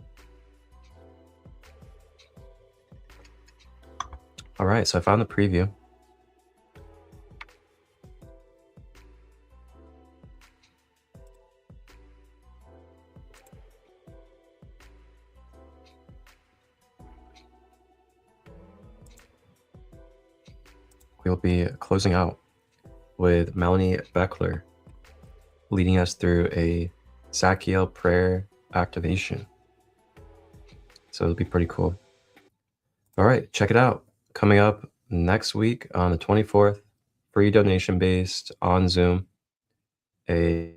Speaker 1: All right, so I found the preview. We'll be closing out with Melanie Beckler leading us through a Zadkiel prayer activation. So it'll be pretty cool. All right, check it out. Coming up next week on the 24th, free donation based on Zoom, a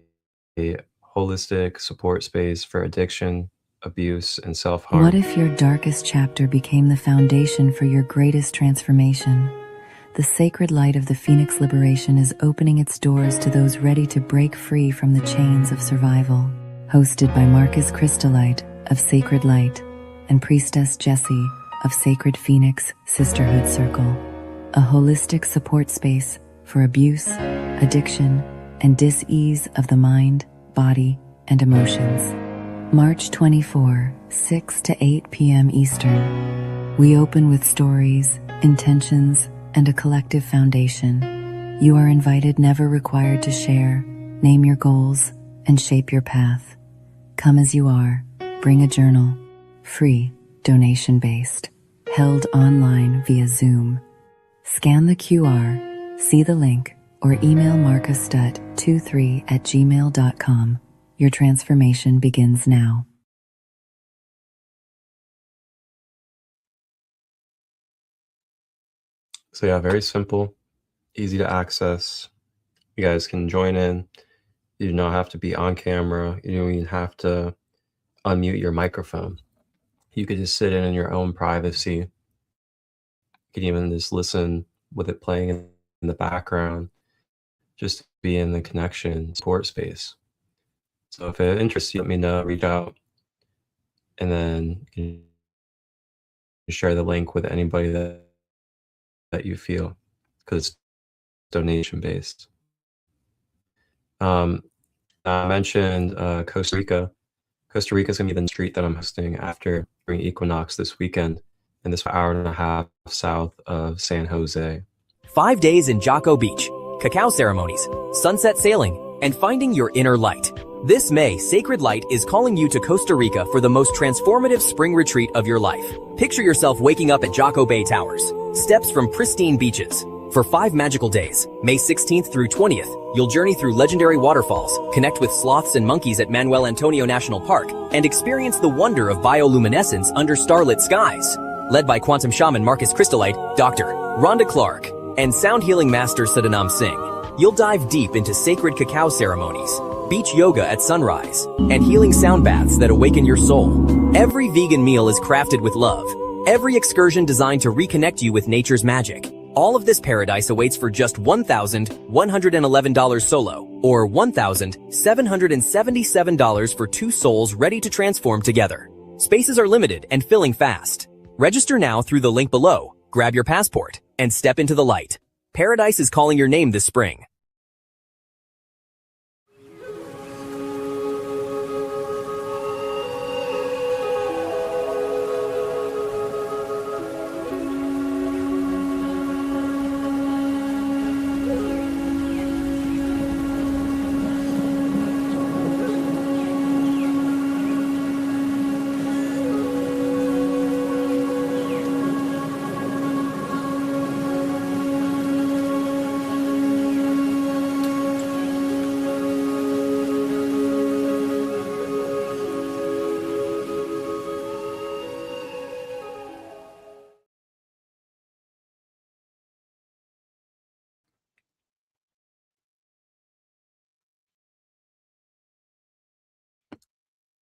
Speaker 1: holistic support space for addiction, abuse, and self-harm.
Speaker 7: What if your darkest chapter became the foundation for your greatest transformation? The sacred light of the Phoenix Liberation is opening its doors to those ready to break free from the chains of survival. Hosted by ChristoLight of Sacred Light and Priestess Jessie of Sacred Phoenix Sisterhood Circle. A holistic support space for abuse, addiction, and dis-ease of the mind, body, and emotions. March 24, 6 to 8 p.m. Eastern. We open with stories, intentions, and a collective foundation. You are invited, never required to share. Name your goals and shape your path. Come as you are. Bring a journal. Free, donation-based. Held online via Zoom. Scan the QR, see the link, or email marcusstut23@gmail.com. Your transformation begins now.
Speaker 1: So yeah, very simple, easy to access. You guys can join in. You do not have to be on camera. You don't even have to unmute your microphone. You could just sit in your own privacy. You can even just listen with it playing in the background, just be in the connection support space. So if it interests you, let me know, reach out, and then you can share the link with anybody that you feel, because it's donation based. I mentioned Costa Rica. Costa Rica is going to be the street that I'm hosting after spring equinox this weekend, in this hour and a half south of San Jose.
Speaker 8: 5 days in Jocko Beach, cacao ceremonies, sunset sailing, and finding your inner light. This May, Sacred Light is calling you to Costa Rica for the most transformative spring retreat of your life. Picture yourself waking up at Jocko Bay Towers, steps from pristine beaches. For 5 magical days, May 16th through 20th, you'll journey through legendary waterfalls, connect with sloths and monkeys at Manuel Antonio National Park, and experience the wonder of bioluminescence under starlit skies. Led by quantum shaman Marcus ChristoLight, Dr. Rhonda Clark, and sound healing master Sadanam Singh, you'll dive deep into sacred cacao ceremonies, beach yoga at sunrise, and healing sound baths that awaken your soul. Every vegan meal is crafted with love. Every excursion designed to reconnect you with nature's magic. All of this paradise awaits for just $1,111 solo, or $1,777 for 2 souls ready to transform together. Spaces are limited and filling fast. Register now through the link below, grab your passport, and step into the light. Paradise is calling your name this spring.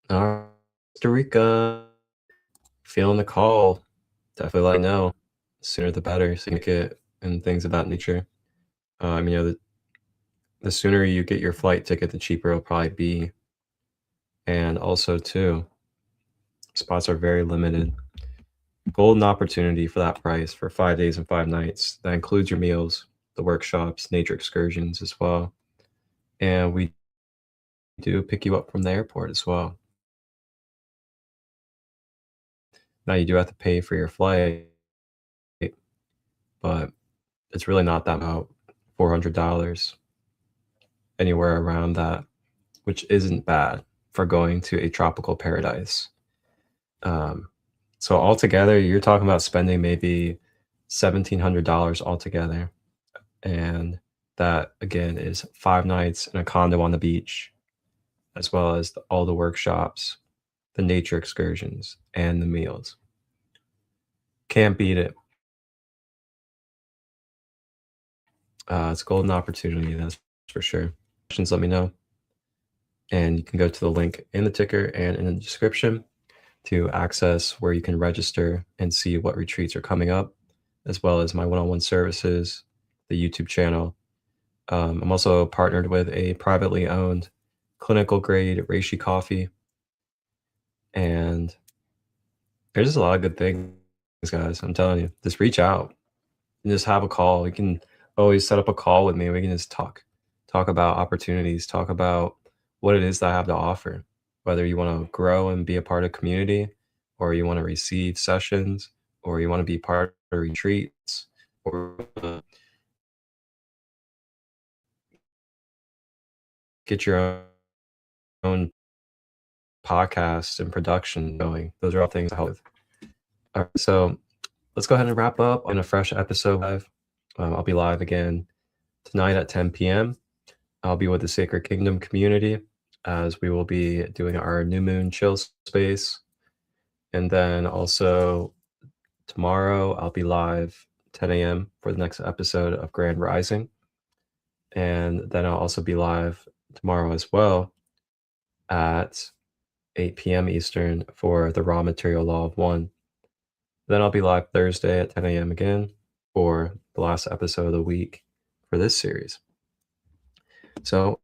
Speaker 1: All right, Costa Rica, feeling the call. Definitely let me know. Sooner the better, so you can get and things of that nature. The sooner you get your flight ticket, the cheaper it'll probably be. And also, too, spots are very limited. Golden opportunity for that price for 5 days and 5 nights. That includes your meals, the workshops, nature excursions as well. And we do pick you up from the airport as well. Now, you do have to pay for your flight, but it's really not that about $400, anywhere around that, which isn't bad for going to a tropical paradise. So altogether, you're talking about spending maybe $1,700 altogether. And that, again, is 5 nights in a condo on the beach, as well as all the workshops, the nature excursions, and the meals. Can't beat it. It's a golden opportunity, that's for sure. Questions, let me know. And you can go to the link in the ticker and in the description to access where you can register and see what retreats are coming up, as well as my one-on-one services, the YouTube channel. I'm also partnered with a privately owned clinical grade reishi coffee. And there's just a lot of good things, guys. I'm telling you, just reach out and just have a call. You can always set up a call with me. We can just talk about opportunities, talk about what it is that I have to offer, whether you want to grow and be a part of community, or you want to receive sessions, or you want to be part of retreats, or get your own podcast and production going. Those are all things I help with. All right, so let's go ahead and wrap up on a fresh episode live. I'll be live again tonight at 10 p.m. I'll be with the Sacred Kingdom community, as we will be doing our new moon chill space. And then also tomorrow I'll be live 10 a.m. for the next episode of Grand Rising. And then I'll also be live tomorrow as well at 8 p.m. Eastern for the Raw Material Law of One. Then I'll be live Thursday at 10 a.m. again for the last episode of the week for this series. So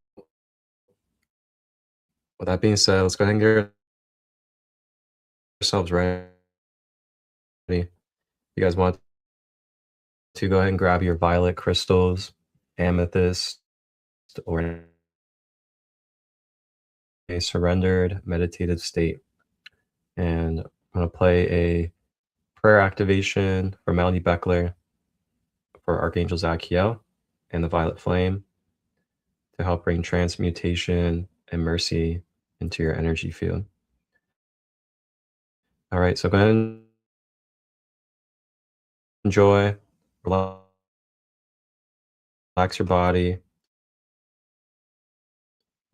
Speaker 1: with that being said, let's go ahead and get ourselves ready. You guys want to go ahead and grab your violet crystals, amethyst, or a surrendered meditative state. And I'm going to play a prayer activation for Melanie Beckler, for Archangel Zadkiel, and the violet flame to help bring transmutation and mercy into your energy field. All right, so go ahead and enjoy, relax your body.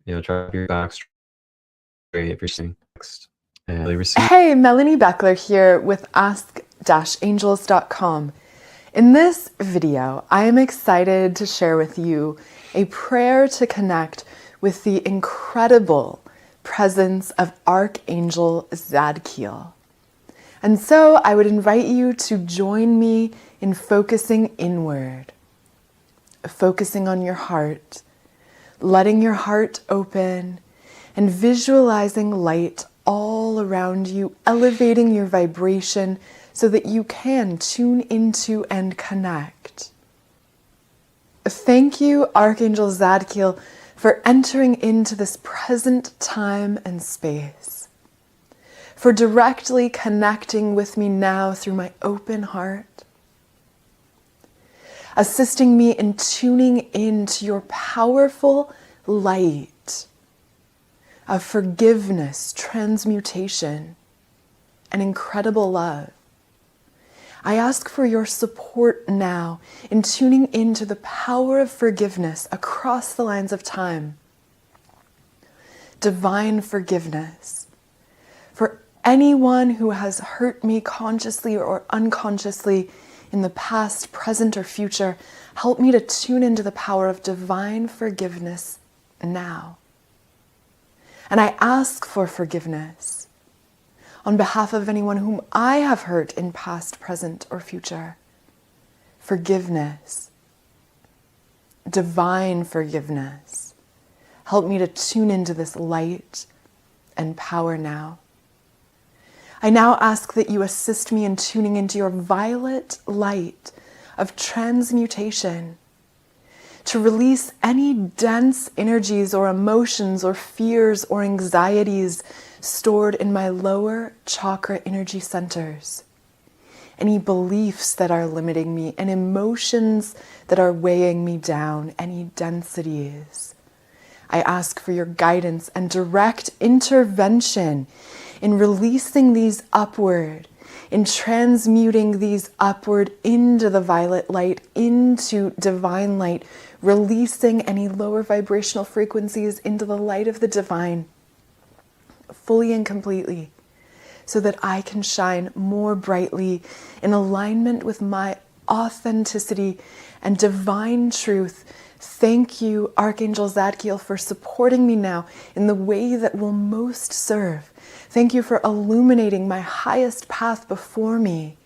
Speaker 1: Try to be your back straight if you're sitting next. And really receive.
Speaker 9: Hey, Melanie Beckler here with Ask-Angels.com. In this video, I am excited to share with you a prayer to connect with the incredible presence of Archangel Zadkiel. And so I would invite you to join me in focusing inward, focusing on your heart, letting your heart open and visualizing light all around you, elevating your vibration so that you can tune into and connect. Thank you, Archangel Zadkiel, for entering into this present time and space, for directly connecting with me now through my open heart, assisting me in tuning into your powerful light of forgiveness, transmutation, and incredible love. I ask for your support now in tuning into the power of forgiveness across the lines of time. Divine forgiveness. For anyone who has hurt me consciously or unconsciously in the past, present, or future, help me to tune into the power of divine forgiveness now. And I ask for forgiveness on behalf of anyone whom I have hurt in past, present, or future. Forgiveness. Divine forgiveness. Help me to tune into this light and power now. I now ask that you assist me in tuning into your violet light of transmutation, to release any dense energies or emotions or fears or anxieties stored in my lower chakra energy centers, any beliefs that are limiting me and emotions that are weighing me down, any densities. I ask for your guidance and direct intervention in releasing these upward, in transmuting these upward into the violet light, into divine light, releasing any lower vibrational frequencies into the light of the divine, fully and completely, so that I can shine more brightly in alignment with my authenticity and divine truth. Thank you, Archangel Zadkiel, for supporting me now in the way that will most serve. Thank you for illuminating my highest path before me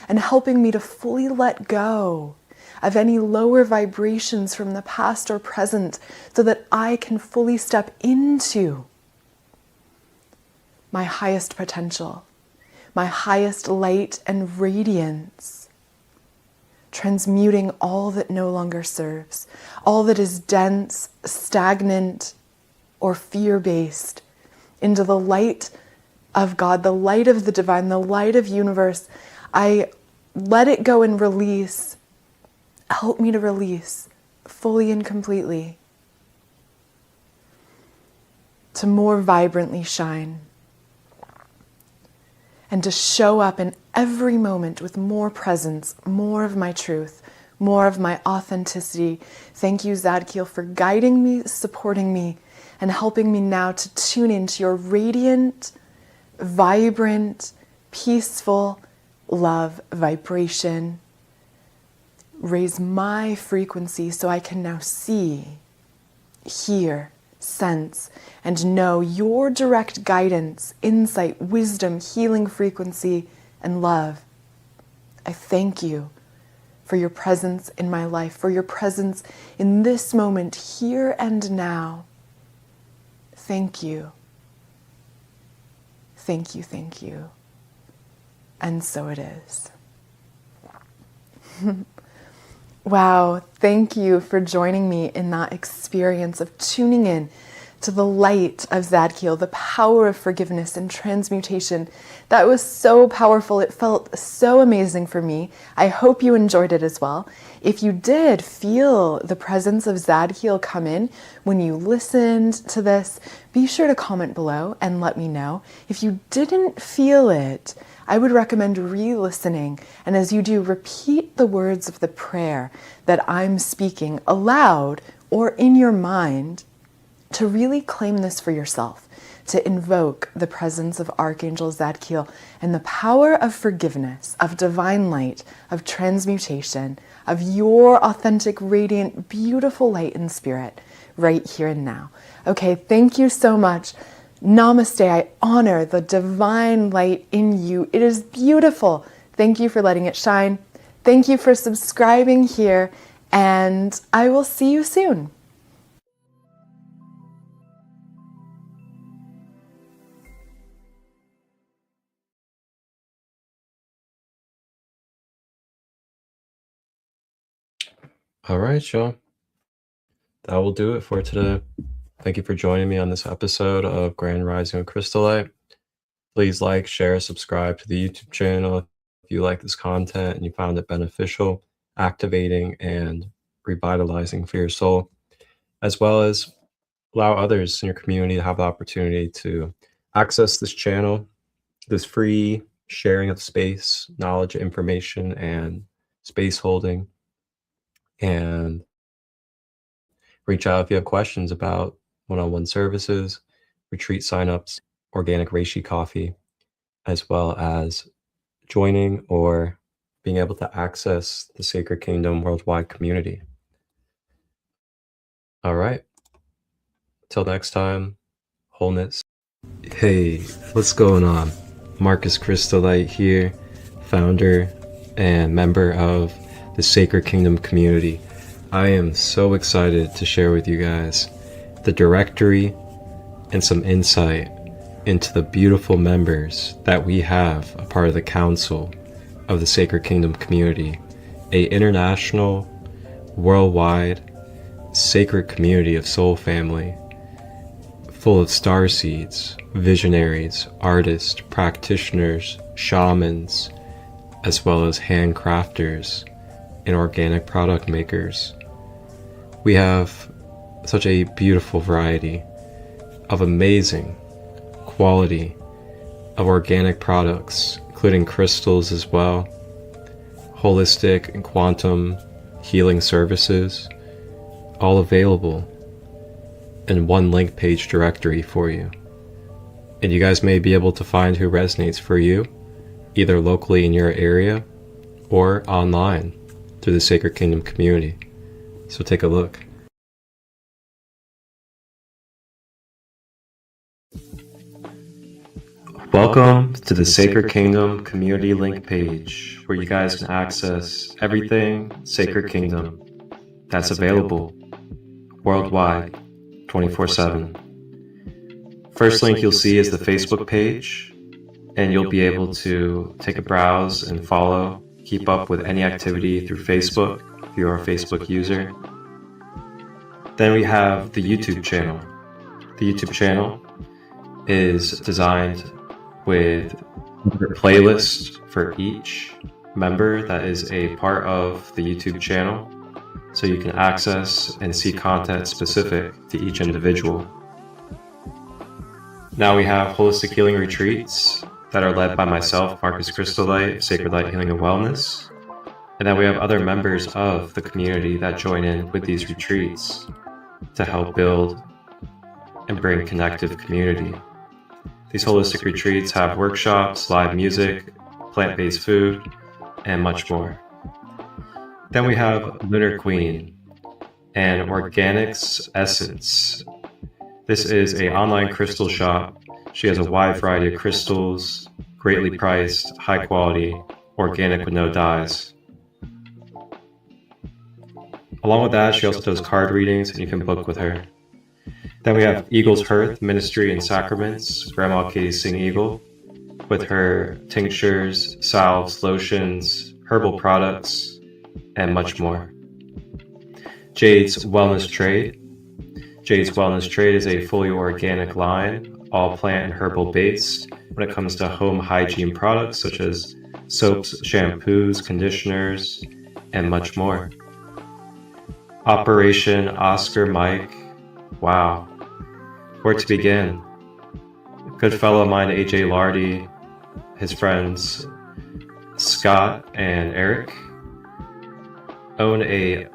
Speaker 9: and helping me to fully let go of any lower vibrations from the past or present so that I can fully step into my highest potential, my highest light and radiance, transmuting all that no longer serves, all that is dense, stagnant, or fear-based into the light of God, the light of the divine, the light of universe. I let it go and release. Help me to release fully and completely, to more vibrantly shine, and to show up in every moment with more presence, more of my truth, more of my authenticity. Thank you, Zadkiel, for guiding me, supporting me, and helping me now to tune into your radiant, vibrant, peaceful love vibration. Raise my frequency so I can now see, hear, sense, and know your direct guidance, insight, wisdom, healing frequency, and love. I thank you for your presence in my life, for your presence in this moment, here and now. Thank you. Thank you, thank you. And so it is. Wow, thank you for joining me in that experience of tuning in to the light of Zadkiel, the power of forgiveness and transmutation. That was so powerful. It felt so amazing for me. I hope you enjoyed it as well. If you did feel the presence of Zadkiel come in when you listened to this, be sure to comment below and let me know. If you didn't feel it, I would recommend re-listening, and as you do, repeat the words of the prayer that I'm speaking aloud or in your mind to really claim this for yourself, to invoke the presence of Archangel Zadkiel and the power of forgiveness, of divine light, of transmutation, of your authentic, radiant, beautiful light and spirit right here and now. Okay, thank you so much. Namaste. I honor the divine light in you. It is beautiful. Thank you for letting it shine. Thank you for subscribing here, and I will see you soon.
Speaker 1: All right, y'all. That will do it for today. Thank you for joining me on this episode of Grand Rising with ChristoLight. Please like, share, subscribe to the YouTube channel if you like this content and you found it beneficial, activating, and revitalizing for your soul, as well as allow others in your community to have the opportunity to access this channel, this free sharing of space, knowledge, information, and space holding. And reach out if you have questions about one-on-one services, retreat signups, organic reishi coffee, as well as joining or being able to access the Sacred Kingdom worldwide community. All right. Till next time, wholeness. Hey, what's going on? Marcus ChristoLight here, founder and member of the Sacred Kingdom community. I am so excited to share with you guys the directory and some insight into the beautiful members that we have a part of the council of the Sacred Kingdom community, a international, worldwide, sacred community of soul family, full of star seeds, visionaries, artists, practitioners, shamans, as well as handcrafters and organic product makers. We have such a beautiful variety of amazing quality of organic products, including crystals as well, holistic and quantum healing services, all available in one link page directory for you. And you guys may be able to find who resonates for you, either locally in your area or online through the Sacred Kingdom community. So take a look. Welcome to the Sacred Kingdom community link page, where you guys can access everything Sacred Kingdom that's available worldwide 24/7. First link you'll see is the Facebook page, and you'll be able to take a browse and follow, keep up with any activity through Facebook if you're a Facebook user. Then we have the YouTube channel. The YouTube channel is designed with a playlist for each member that is a part of the YouTube channel, so you can access and see content specific to each individual. Now we have holistic healing retreats that are led by myself, Marcus ChristoLight, Sacred Light Healing and Wellness. And then we have other members of the community that join in with these retreats to help build and bring connective community. These holistic retreats have workshops, live music, plant-based food, and much more. Then we have Lunar Queen and Organics Essence. This is an online crystal shop. She has a wide variety of crystals, greatly priced, high quality, organic with no dyes. Along with that, she also does card readings, and you can book with her. Then we have Eagle's Hearth Ministry and Sacraments, Grandma Katie Sing Eagle, with her tinctures, salves, lotions, herbal products, and much more. Jade's Wellness Trade. Jade's Wellness Trade is a fully organic line, all plant and herbal based when it comes to home hygiene products such as soaps, shampoos, conditioners, and much more. Operation Oscar Mike. Wow. Where to begin? A good fellow of mine, AJ Lardy, his friends Scott and Eric, own a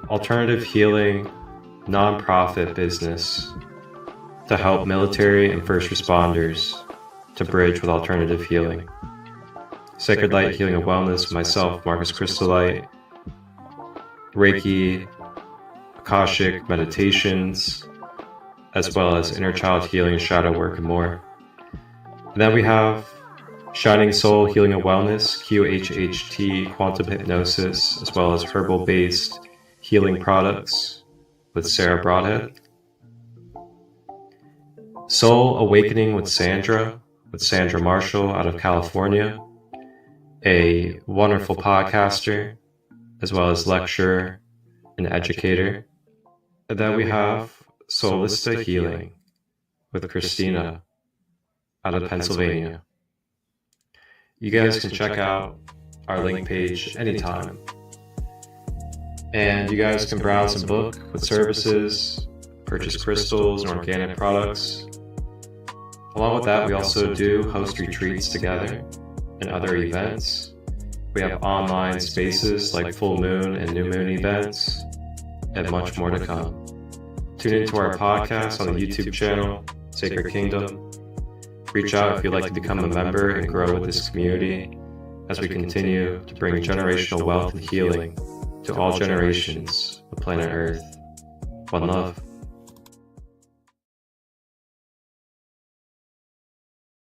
Speaker 1: alternative healing nonprofit business to help military and first responders to bridge with alternative healing. Sacred Light Healing and Wellness, myself, Marcus ChristoLight, Reiki, Akashic meditations, as well as inner child healing, shadow work, and more. And then we have Shining Soul Healing and Wellness, QHHT, quantum hypnosis, as well as herbal-based healing products with Sarah Broadhead. Soul Awakening with Sandra Marshall out of California, a wonderful podcaster, as well as lecturer and educator. And then we have Soulista Healing with Christina out of Pennsylvania. You guys can check out our link page anytime. And you guys can browse and book with services, purchase crystals and organic products. Along with that, we also do host retreats together and other events. We have online spaces like full moon and new moon events, and much more to come. Tune into our podcast on the YouTube channel, Sacred Kingdom. Reach out if you'd like to become a member and grow with this community as we continue to bring generational wealth and healing to all generations of planet Earth. One love.